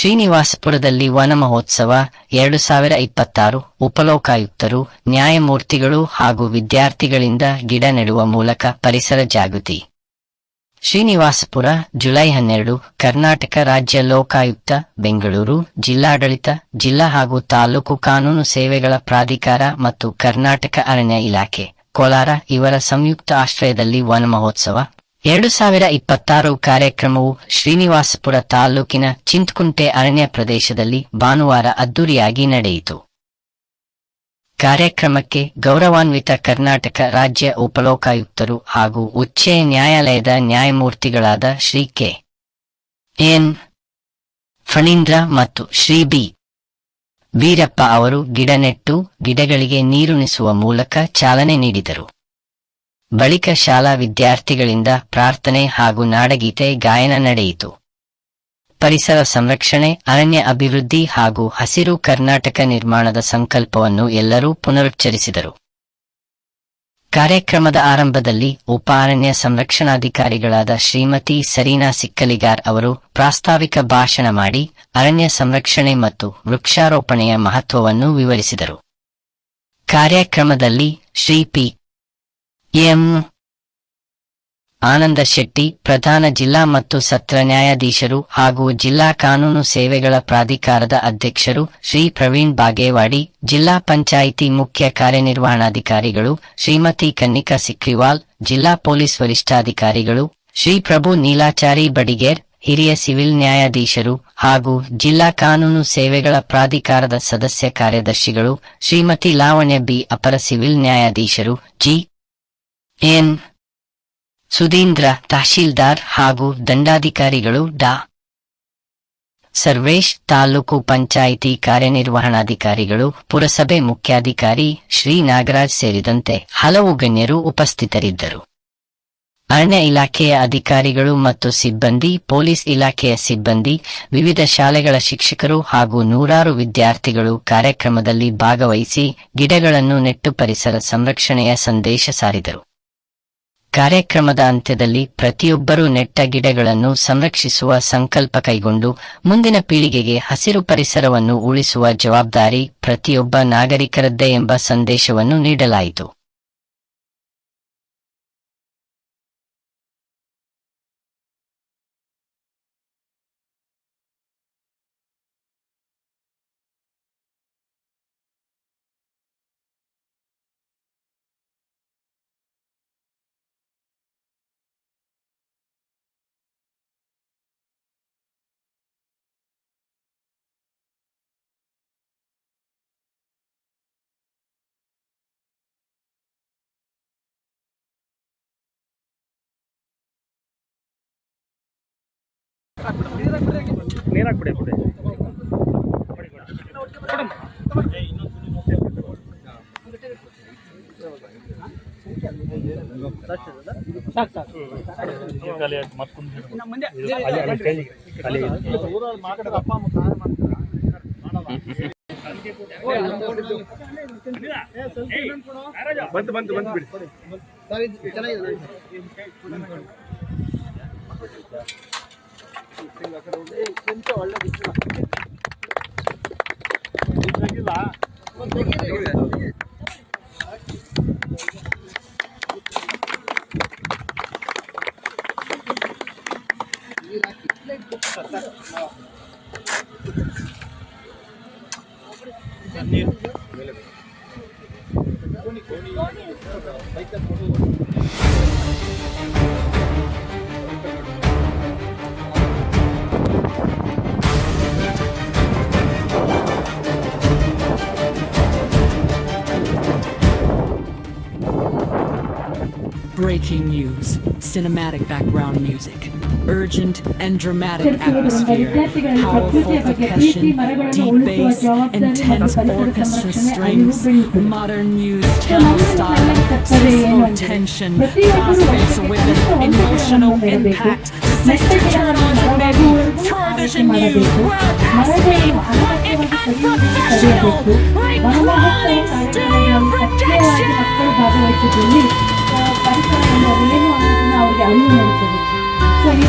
ಶ್ರೀನಿವಾಸಪುರದಲ್ಲಿ ವನ ಮಹೋತ್ಸವ 2026 ಉಪಲೋಕಾಯುಕ್ತರು, ನ್ಯಾಯಮೂರ್ತಿಗಳು ಹಾಗೂ ವಿದ್ಯಾರ್ಥಿಗಳಿಂದ ಗಿಡ ನೆಡುವ ಮೂಲಕ ಪರಿಸರ ಜಾಗೃತಿ. ಶ್ರೀನಿವಾಸಪುರ, ಜುಲೈ 12. ಕರ್ನಾಟಕ ರಾಜ್ಯ ಲೋಕಾಯುಕ್ತ, ಬೆಂಗಳೂರು, ಜಿಲ್ಲಾಡಳಿತ, ಜಿಲ್ಲಾ ಹಾಗೂ ತಾಲೂಕು ಕಾನೂನು ಸೇವೆಗಳ ಪ್ರಾಧಿಕಾರ ಮತ್ತು ಕರ್ನಾಟಕ ಅರಣ್ಯ ಇಲಾಖೆ, ಕೋಲಾರ ಇವರ ಸಂಯುಕ್ತ ಆಶ್ರಯದಲ್ಲಿ ವನ ಮಹೋತ್ಸವ 2026 ಕಾರ್ಯಕ್ರಮವು ಶ್ರೀನಿವಾಸಪುರ ತಾಲೂಕಿನ ಚಿಂತ್ಕುಂಟೆ ಅರಣ್ಯ ಪ್ರದೇಶದಲ್ಲಿ ಭಾನುವಾರ ಅದ್ದೂರಿಯಾಗಿ ನಡೆಯಿತು. ಕಾರ್ಯಕ್ರಮಕ್ಕೆ ಗೌರವಾನ್ವಿತ ಕರ್ನಾಟಕ ರಾಜ್ಯ ಉಪಲೋಕಾಯುಕ್ತರು ಹಾಗೂ ಉಚ್ಚ ನ್ಯಾಯಾಲಯದ ನ್ಯಾಯಮೂರ್ತಿಗಳಾದ ಶ್ರೀ ಕೆ. ಎನ್. ಫಣೀಂದ್ರ ಮತ್ತು ಶ್ರೀ ಬಿ. ವೀರಪ್ಪ ಅವರು ಗಿಡ ನೆಟ್ಟು ಗಿಡಗಳಿಗೆ ನೀರುಣಿಸುವ ಮೂಲಕ ಚಾಲನೆ ನೀಡಿದರು. ಬಳಿಕ ಶಾಲಾ ವಿದ್ಯಾರ್ಥಿಗಳಿಂದ ಪ್ರಾರ್ಥನೆ ಹಾಗೂ ನಾಡಗೀತೆ ಗಾಯನ ನಡೆಯಿತು. ಪರಿಸರ ಸಂರಕ್ಷಣೆ, ಅರಣ್ಯ ಅಭಿವೃದ್ಧಿ ಹಾಗೂ ಹಸಿರು ಕರ್ನಾಟಕ ನಿರ್ಮಾಣದ ಸಂಕಲ್ಪವನ್ನು ಎಲ್ಲರೂ ಪುನರುಚ್ಚರಿಸಿದರು. ಕಾರ್ಯಕ್ರಮದ ಆರಂಭದಲ್ಲಿ ಉಪ ಅರಣ್ಯ ಸಂರಕ್ಷಣಾಧಿಕಾರಿಗಳಾದ ಶ್ರೀಮತಿ ಸರೀನಾ ಸಿಕ್ಕಲಿಗಾರ್ ಅವರು ಪ್ರಾಸ್ತಾವಿಕ ಭಾಷಣ ಮಾಡಿ ಅರಣ್ಯ ಸಂರಕ್ಷಣೆ ಮತ್ತು ವೃಕ್ಷಾರೋಪಣೆಯ ಮಹತ್ವವನ್ನು ವಿವರಿಸಿದರು. ಕಾರ್ಯಕ್ರಮದಲ್ಲಿ ಶ್ರೀ ಪಿ. ಎಂ. ಆನಂದ ಶೆಟ್ಟಿ, ಪ್ರಧಾನ ಜಿಲ್ಲಾ ಮತ್ತು ಸತ್ರ ನ್ಯಾಯಾಧೀಶರು ಹಾಗೂ ಜಿಲ್ಲಾ ಕಾನೂನು ಸೇವೆಗಳ ಪ್ರಾಧಿಕಾರದ ಅಧ್ಯಕ್ಷರು ಶ್ರೀ ಪ್ರವೀಣ್ ಬಾಗೇವಾಡಿ, ಜಿಲ್ಲಾ ಪಂಚಾಯಿತಿ ಮುಖ್ಯ ಕಾರ್ಯನಿರ್ವಹಣಾಧಿಕಾರಿಗಳು ಶ್ರೀಮತಿ ಕನ್ನಿಕಾ ಸಿಕ್ರಿವಾಲ್, ಜಿಲ್ಲಾ ಪೊಲೀಸ್ ವರಿಷ್ಠಾಧಿಕಾರಿಗಳು ಶ್ರೀ ಪ್ರಭು ನೀಲಾಚಾರಿ ಬಡಿಗೇರ್, ಹಿರಿಯ ಸಿವಿಲ್ ನ್ಯಾಯಾಧೀಶರು ಹಾಗೂ ಜಿಲ್ಲಾ ಕಾನೂನು ಸೇವೆಗಳ ಪ್ರಾಧಿಕಾರದ ಸದಸ್ಯ ಕಾರ್ಯದರ್ಶಿಗಳು ಶ್ರೀಮತಿ ಲಾವಣ್ಯ ಬಿ, ಅಪರ ಸಿವಿಲ್ ನ್ಯಾಯಾಧೀಶರು ಜಿ. ಎನ್. ಸುಧೀಂದ್ರ, ತಹಶೀಲ್ದಾರ್ ಹಾಗೂ ದಂಡಾಧಿಕಾರಿಗಳು ಡಾ. ಸರ್ವೇಶ್, ತಾಲೂಕು ಪಂಚಾಯಿತಿ ಕಾರ್ಯನಿರ್ವಹಣಾಧಿಕಾರಿಗಳು, ಪುರಸಭೆ ಮುಖ್ಯಾಧಿಕಾರಿ ಶ್ರೀ ನಾಗರಾಜ್ ಸೇರಿದಂತೆ ಹಲವು ಗಣ್ಯರು ಉಪಸ್ಥಿತರಿದ್ದರು. ಅರಣ್ಯ ಇಲಾಖೆಯ ಅಧಿಕಾರಿಗಳು ಮತ್ತು ಸಿಬ್ಬಂದಿ, ಪೊಲೀಸ್ ಇಲಾಖೆಯ ಸಿಬ್ಬಂದಿ, ವಿವಿಧ ಶಾಲೆಗಳ ಶಿಕ್ಷಕರು ಹಾಗೂ ನೂರಾರು ವಿದ್ಯಾರ್ಥಿಗಳು ಕಾರ್ಯಕ್ರಮದಲ್ಲಿ ಭಾಗವಹಿಸಿ ಗಿಡಗಳನ್ನು ನೆಟ್ಟು ಪರಿಸರ ಸಂರಕ್ಷಣೆಯ ಸಂದೇಶ ಸಾರಿದರು. ಕಾರ್ಯಕ್ರಮದ ಅಂತ್ಯದಲ್ಲಿ ಪ್ರತಿಯೊಬ್ಬರೂ ನೆಟ್ಟ ಗಿಡಗಳನ್ನು ಸಂರಕ್ಷಿಸುವ ಸಂಕಲ್ಪ ಕೈಗೊಂಡು ಮುಂದಿನ ಪೀಳಿಗೆಗೆ ಹಸಿರು ಪರಿಸರವನ್ನು ಉಳಿಸುವ ಜವಾಬ್ದಾರಿ ಪ್ರತಿಯೊಬ್ಬ ನಾಗರಿಕರದ್ದೇ ಎಂಬ ಸಂದೇಶವನ್ನು ನೀಡಲಾಯಿತು. Breaking news, cinematic background music, urgent and dramatic atmosphere, powerful percussion, deep bass, intense orchestra strings, modern news channel style, slow tension, fast-paced with an emotional impact, set to turn on the baby, television news, broadcast speed, quiet and professional, like quality studio production. ಪರಿಸರ ಎಂದರೆ ಏನು ಅನ್ನೋದನ್ನ ಅವರಿಗೆ ಅರಿವು ಮೂಡುತ್ತದೆ. So ಈ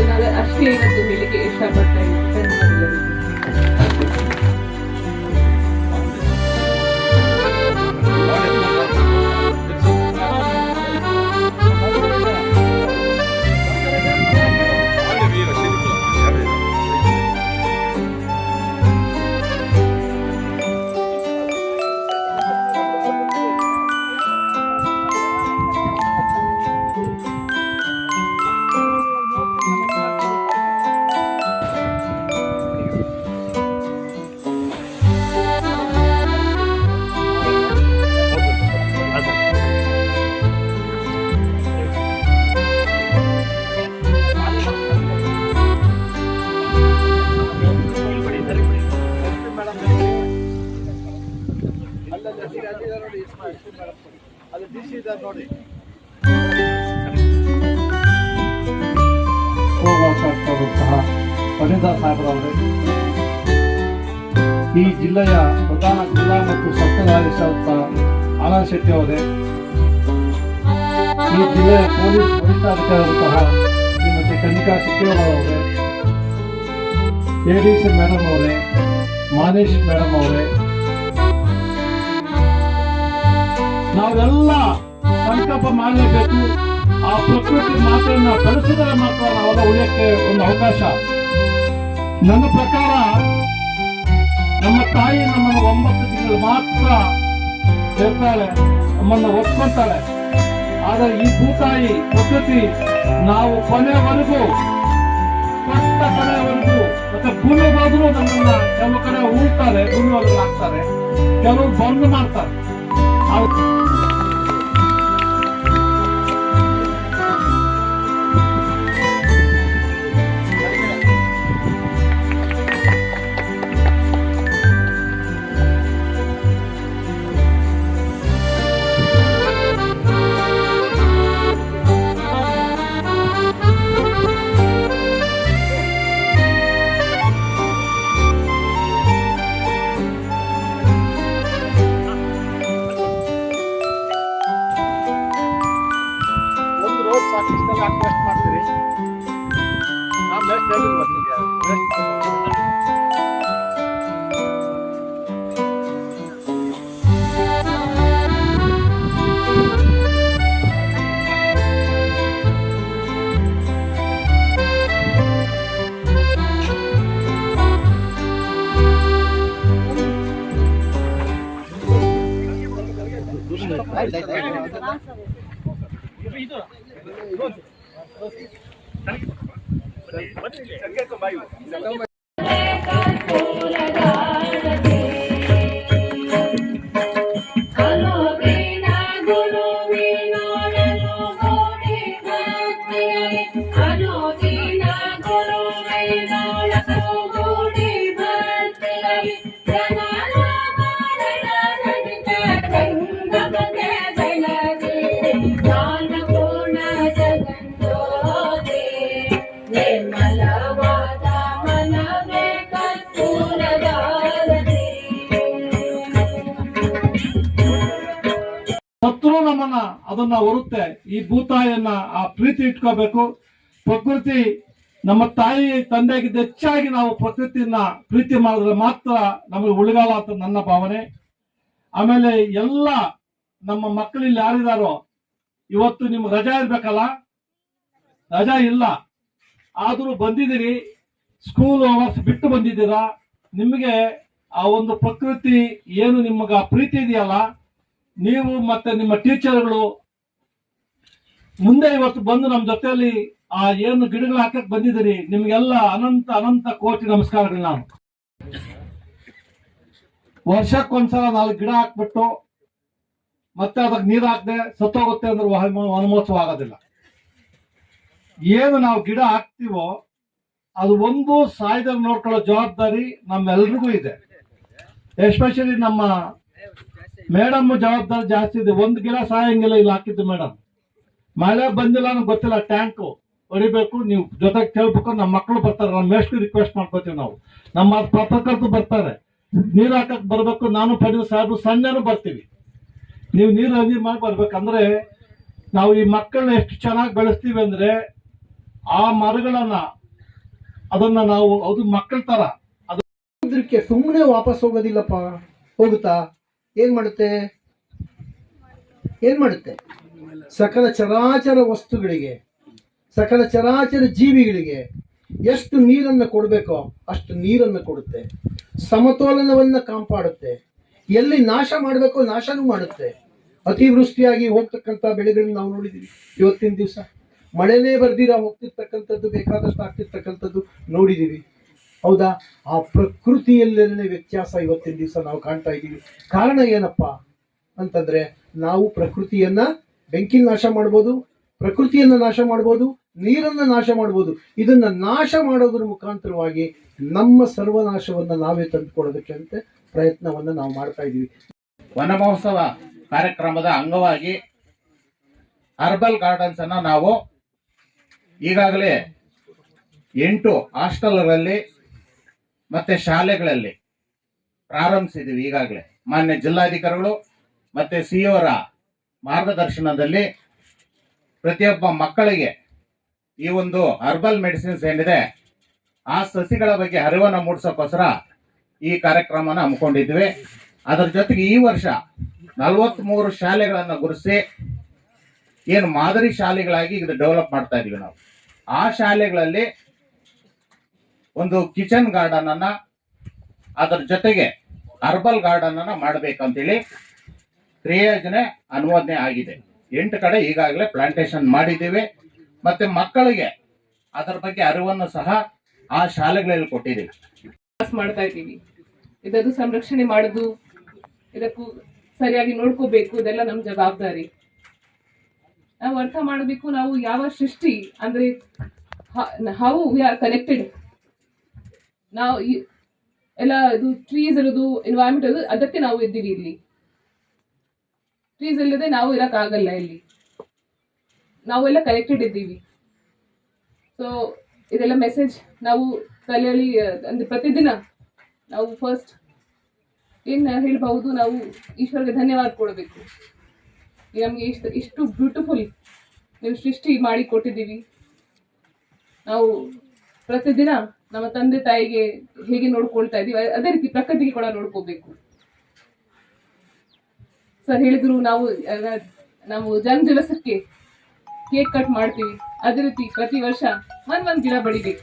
ನಾನು ಅಷ್ಟೇ ಇವತ್ತು ಹೇಳಿಕೆ ಇಷ್ಟಪಡ್ತಾ ಇದ್ದೀನಿ. ಪಟೇದಾರ್ ಸಾಹೇಬ್ರವರೇ, ಈ ಜಿಲ್ಲೆಯ ಪ್ರಧಾನ ಜಿಲ್ಲಾ ಮತ್ತು ಸತ್ರ ನ್ಯಾಯಾಧೀಶ ಆನಂದ್ ಶೆಟ್ಟಿ ಅವರೇ, ಈ ಜಿಲ್ಲೆಯ ಪೊಲೀಸ್ ವರಿಷ್ಠಾಧಿಕಾರಿಯಾದಂತಹ ಶ್ರೀಮತಿ ಕನ್ನಿಕಾ ಶೆಟ್ಟಿಯವರವರೇ, ಎಡಿಸಿ ಮೇಡಮ್ ಅವರೇ, ಮಾನೇಶ್ ಮೇಡಮ್ ಅವರೇ, ನಾವೆಲ್ಲ ಸಂಕಲ್ಪ ಮಾಡಲೇಬೇಕು. ಆ ಪ್ರಕೃತಿ ಮಾತೆಯನ್ನ ಬೆಳೆಸಿದರೆ ಮಾತ್ರ ನಾವೆಲ್ಲ ಉಳಿಯಕ್ಕೆ ಒಂದು ಅವಕಾಶ. ನನ್ನ ಪ್ರಕಾರ ನಮ್ಮ ತಾಯಿ ನಮ್ಮನ್ನು 9 ತಿಂಗಳು ಮಾತ್ರ ಇರ್ತಾಳೆ, ನಮ್ಮನ್ನು ಒಪ್ಕೊಂತಾಳೆ. ಆದರೆ ಈ ಭೂತಾಯಿ ಪ್ರಕೃತಿ ನಾವು ಕೊನೆವರೆಗೂ ಕೊನೆವರೆಗೂ ಮತ್ತೆ ಭೂಮಿಗಾದ್ರೂ ನಮ್ಮನ್ನ ಕೆಲವು ಕಡೆ ಉಳ್ತಾರೆ, ಭೂಮಿ ಒಳಗೆ ಹಾಕ್ತಾರೆ, ಕೆಲವರು ಬಂದ್ ಮಾಡ್ತಾರೆ. ರೆಸ್ಟ್ ಮಾಡ್ತೀರಿ, ನಾವು ರೆಸ್ಟ್ ಹೇಳಿ ಬರ್ತೀವಿ. ಸತ್ರು ನಮ್ಮನ್ನ ಅದನ್ನ ಹೊರುತ್ತೆ. ಈ ಭೂತಾಯಿಯನ್ನ ಆ ಪ್ರೀತಿ ಇಟ್ಕೋಬೇಕು. ಪ್ರಕೃತಿ ನಮ್ಮ ತಾಯಿ ತಂದೆಗಿಂತ ಹೆಚ್ಚಾಗಿ ನಾವು ಪ್ರಕೃತಿಯನ್ನ ಪ್ರೀತಿ ಮಾಡಿದ್ರೆ ಮಾತ್ರ ನಮಗೆ ಉಳಿಗಾಲ ಅಂತ ನನ್ನ ಭಾವನೆ. ಆಮೇಲೆ ಎಲ್ಲ ನಮ್ಮ ಮಕ್ಕಳಿಲ್ಲಿ ಯಾರಿದಾರೋ, ಇವತ್ತು ನಿಮ್ಗೆ ರಜಾ ಇರ್ಬೇಕಲ್ಲ, ರಜಾ ಇಲ್ಲ, ಆದ್ರೂ ಬಂದಿದ್ದೀರಿ, ಸ್ಕೂಲ್ ಅವರ್ಸ್ ಬಿಟ್ಟು ಬಂದಿದ್ದೀರಾ. ನಿಮಗೆ ಆ ಒಂದು ಪ್ರಕೃತಿ ಏನು ನಿಮಗ ಪ್ರೀತಿ ಇದೆಯಲ್ಲ, ನೀವು ಮತ್ತೆ ನಿಮ್ಮ ಟೀಚರ್ಗಳು ಮುಂದೆ ಇವತ್ತು ಬಂದು ನಮ್ಮ ಜೊತೆಯಲ್ಲಿ ಆ ಏನು ಗಿಡಗಳು ಹಾಕಕ್ ಬಂದಿದ್ದೀರಿ, ನಿಮ್ಗೆಲ್ಲ ಅನಂತ ಅನಂತ ಕೋಟಿ ನಮಸ್ಕಾರಗಳು. ನಾನು ವರ್ಷಕ್ಕೊಂದ್ಸಲ 4 ಗಿಡ ಹಾಕ್ಬಿಟ್ಟು ಮತ್ತೆ ಅದಕ್ಕೆ ನೀರು ಹಾಕದೆ ಸತ್ತೋಗುತ್ತೆ ಅಂದ್ರೆ ವನಮಹೋತ್ಸವ ಆಗೋದಿಲ್ಲ. ಏನು ನಾವು ಗಿಡ ಹಾಕ್ತಿವೋ ಅದು ಒಂದು ಸಾಯ್ದಲ್ಲಿ ನೋಡ್ಕೊಳ್ಳೋ ಜವಾಬ್ದಾರಿ ನಮ್ಮೆಲ್ರಿಗೂ ಇದೆ. ಎಸ್ಪೆಷಲಿ ನಮ್ಮ ಮೇಡಮ್ ಜವಾಬ್ದಾರಿ ಜಾಸ್ತಿ ಇದೆ. ಒಂದು ಗಿಡ ಸಾಯಂಗಿಲ್ಲ ಇಲ್ಲಿ ಹಾಕಿದ್ದು ಮೇಡಮ್. ಮಳೆ ಬಂದಿಲ್ಲ ಅನ್ನೋ ಗೊತ್ತಿಲ್ಲ, ಟ್ಯಾಂಕು ಹೊಡಿಬೇಕು, ನೀವು ಜೊತೆಗೆ ಕೇಳ್ಬೇಕು. ನಮ್ಮ ಮಕ್ಕಳು ಬರ್ತಾರೆ, ನಮ್ಮ ಮೇಷ್ಟು ರಿಕ್ವೆಸ್ಟ್ ಮಾಡ್ಕೋತೀವಿ ನಾವು. ನಮ್ಮ ಪತ್ರಕರ್ತರು ಬರ್ತಾರೆ, ನೀರು ಹಾಕಕ್ ಬರ್ಬೇಕು. ನಾನು ಪಡೆದ ಸಾಹೇಬ್ ಸಂಜೆನೂ ಬರ್ತೀವಿ. ನೀವು ನೀರು ಮಾಡಿ ಬರ್ಬೇಕಂದ್ರೆ ನಾವು ಈ ಮಕ್ಕಳನ್ನ ಎಷ್ಟು ಚೆನ್ನಾಗಿ ಬೆಳೆಸ್ತೀವಿ ಅಂದ್ರೆ ಆ ಮರಗಳನ್ನ ಅದನ್ನ ನಾವು ಅದು ಮಕ್ಕಳ ತರ ಸಮುದ್ರಕ್ಕೆ ಸುಮ್ಮನೆ ವಾಪಸ್ ಹೋಗೋದಿಲ್ಲಪ್ಪ. ಹೋಗುತ್ತಾ? ಏನ್ ಮಾಡುತ್ತೆ? ಸಕಲ ಚರಾಚರ ವಸ್ತುಗಳಿಗೆ, ಸಕಲ ಚರಾಚರ ಜೀವಿಗಳಿಗೆ ಎಷ್ಟು ನೀರನ್ನು ಕೊಡಬೇಕೋ ಅಷ್ಟು ನೀರನ್ನು ಕೊಡುತ್ತೆ. ಸಮತೋಲನವನ್ನ ಕಾಪಾಡುತ್ತೆ. ಎಲ್ಲಿ ನಾಶ ಮಾಡಬೇಕೋ ನಾಶನೂ ಮಾಡುತ್ತೆ. ಅತಿವೃಷ್ಟಿಯಾಗಿ ಹೋಗ್ತಕ್ಕಂಥ ಬೆಳೆಗಳನ್ನ ನಾವು ನೋಡಿದೀವಿ. ಇವತ್ತಿನ ದಿವಸ ಮಳೆನೇ ಬರ್ದಿರ ಹೋಗ್ತಿರ್ತಕ್ಕಂಥದ್ದು, ಬೇಕಾದಷ್ಟು ಆಗ್ತಿರ್ತಕ್ಕಂಥದ್ದು ನೋಡಿದೀವಿ. ಹೌದಾ? ಆ ಪ್ರಕೃತಿಯಲ್ಲೇನೇ ವ್ಯತ್ಯಾಸ ಇವತ್ತಿನ ದಿವಸ ನಾವು ಕಾಣ್ತಾ ಇದ್ದೀವಿ. ಕಾರಣ ಏನಪ್ಪಾ ಅಂತಂದ್ರೆ, ನಾವು ಪ್ರಕೃತಿಯನ್ನ ಬೆಂಕಿ ನಾಶ ಮಾಡ್ಬೋದು, ಪ್ರಕೃತಿಯನ್ನ ನಾಶ ಮಾಡ್ಬೋದು, ನೀರನ್ನ ನಾಶ ಮಾಡ್ಬೋದು. ಇದನ್ನ ನಾಶ ಮಾಡೋದ್ರ ಮುಖಾಂತರವಾಗಿ ನಮ್ಮ ಸರ್ವನಾಶವನ್ನ ನಾವೇ ತಂದುಕೊಳ್ಳೋದಕ್ಕೆ ಅಂತ ಪ್ರಯತ್ನವನ್ನ ನಾವು ಮಾಡ್ತಾ ಇದ್ದೀವಿ. ವನ ಮಹೋತ್ಸವ ಕಾರ್ಯಕ್ರಮದ ಅಂಗವಾಗಿ ಅರ್ಬಲ್ ಗಾರ್ಡನ್ಸ್ ಅನ್ನ ನಾವು ಈಗಾಗಲೇ 8 ಹಾಸ್ಟೆಲ್ಗಳಲ್ಲಿ ಮತ್ತೆ ಶಾಲೆಗಳಲ್ಲಿ ಪ್ರಾರಂಭಿಸಿದ್ದೀವಿ. ಈಗಾಗಲೇ ಮಾನ್ಯ ಜಿಲ್ಲಾಧಿಕಾರಿಗಳು ಮತ್ತೆ ಸಿಇಒರ ಮಾರ್ಗದರ್ಶನದಲ್ಲಿ ಪ್ರತಿಯೊಬ್ಬ ಮಕ್ಕಳಿಗೆ ಈ ಒಂದು ಹರ್ಬಲ್ ಮೆಡಿಸಿನ್ಸ್ ಏನಿದೆ ಆ ಸಸಿಗಳ ಬಗ್ಗೆ ಅರಿವನ್ನು ಮೂಡಿಸೋಕ್ಕೋಸ್ಕರ ಈ ಕಾರ್ಯಕ್ರಮನ ಹಮ್ಮಿಕೊಂಡಿದ್ವಿ. ಅದರ ಜೊತೆಗೆ ಈ ವರ್ಷ 43 ಶಾಲೆಗಳನ್ನು ಗುರುತಿಸಿ ಏನು ಮಾದರಿ ಶಾಲೆಗಳಾಗಿ ಇದು ಡೆವಲಪ್ ಮಾಡ್ತಾ ಇದೀವಿ ನಾವು. ಆ ಶಾಲೆಗಳಲ್ಲಿ ಒಂದು ಕಿಚನ್ ಗಾರ್ಡನ್ ಅನ್ನ, ಅದರ ಜೊತೆಗೆ ಹರ್ಬಲ್ ಗಾರ್ಡನ್ ಅನ್ನ ಮಾಡಬೇಕಂತೇಳಿ ಕ್ರಿಯೋಜನೆ ಅನುಮೋದನೆ ಆಗಿದೆ. 8 ಕಡೆ ಈಗಾಗಲೇ ಪ್ಲಾಂಟೇಶನ್ ಮಾಡಿದ್ದೀವಿ. ಮತ್ತೆ ಮಕ್ಕಳಿಗೆ ಅದರ ಬಗ್ಗೆ ಅರಿವನ್ನು ಸಹ ಆ ಶಾಲೆಗಳಲ್ಲಿ ಕೊಟ್ಟಿದ್ದೀವಿ. ಮಾಡ್ತಾ ಇದ್ದೀವಿ. ಇದನ್ನು ಸಂರಕ್ಷಣೆ ಮಾಡೋದು, ಇದಕ್ಕೂ ಸರಿಯಾಗಿ ನೋಡ್ಕೋಬೇಕು, ಇದೆಲ್ಲ ನಮ್ಮ ಜವಾಬ್ದಾರಿ. ನಾವು ಅರ್ಥ ಮಾಡಬೇಕು, ನಾವು ಯಾವ ಸೃಷ್ಟಿ ಅಂದ್ರೆ ಹೌ ವಿ ಆರ್ ಕನೆಕ್ಟೆಡ್. ನಾವು ಎಲ್ಲ ಇದು ಟ್ರೀಸ್ ಇರೋದು, ಎನ್ವೈರನ್ಮೆಂಟ್ ಇರೋದು, ಅದಕ್ಕೆ ನಾವು ಇದ್ದೀವಿ ಇಲ್ಲಿ. ಟ್ರೀಸ್ ಇಲ್ಲದೆ ನಾವು ಇರಕ್ಕಾಗಲ್ಲ ಇಲ್ಲಿ. ನಾವೆಲ್ಲ ಕನೆಕ್ಟೆಡ್ ಇದ್ದೀವಿ. ಸೊ ಇದೆಲ್ಲ ಮೆಸೇಜ್ ನಾವು ತಲೆಯಲ್ಲಿ ಅಂದ್ರೆ ಪ್ರತಿದಿನ ನಾವು ಫಸ್ಟ್ ಏನು ಹೇಳ್ಬಹುದು, ನಾವು ಈಶ್ವರ್ಗೆ ಧನ್ಯವಾದ ಕೊಡಬೇಕು. ನಮಗೆ ಇಷ್ಟು ಬ್ಯೂಟಿಫುಲ್ ನೀವು ಸೃಷ್ಟಿ ಮಾಡಿ ಕೊಟ್ಟಿದ್ದೀವಿ. ನಾವು ಪ್ರತಿದಿನ ನಮ್ಮ ತಂದೆ ತಾಯಿಗೆ ಹೇಗೆ ನೋಡ್ಕೊಳ್ತಾ ಇದೀವಿ ಅದೇ ರೀತಿ ಪ್ರಕೃತಿಗೆ ಕೂಡ ನೋಡ್ಕೋಬೇಕು. ಸರ್ ಹೇಳಿದ್ರು, ನಾವು ಜನ್ಮ ದಿವಸಕ್ಕೆ ಕೇಕ್ ಕಟ್ ಮಾಡ್ತೀವಿ, ಅದೇ ರೀತಿ ಪ್ರತಿ ವರ್ಷ ಒಂದ್ ಗಿಡ ಬೆಳಿಬೇಕು.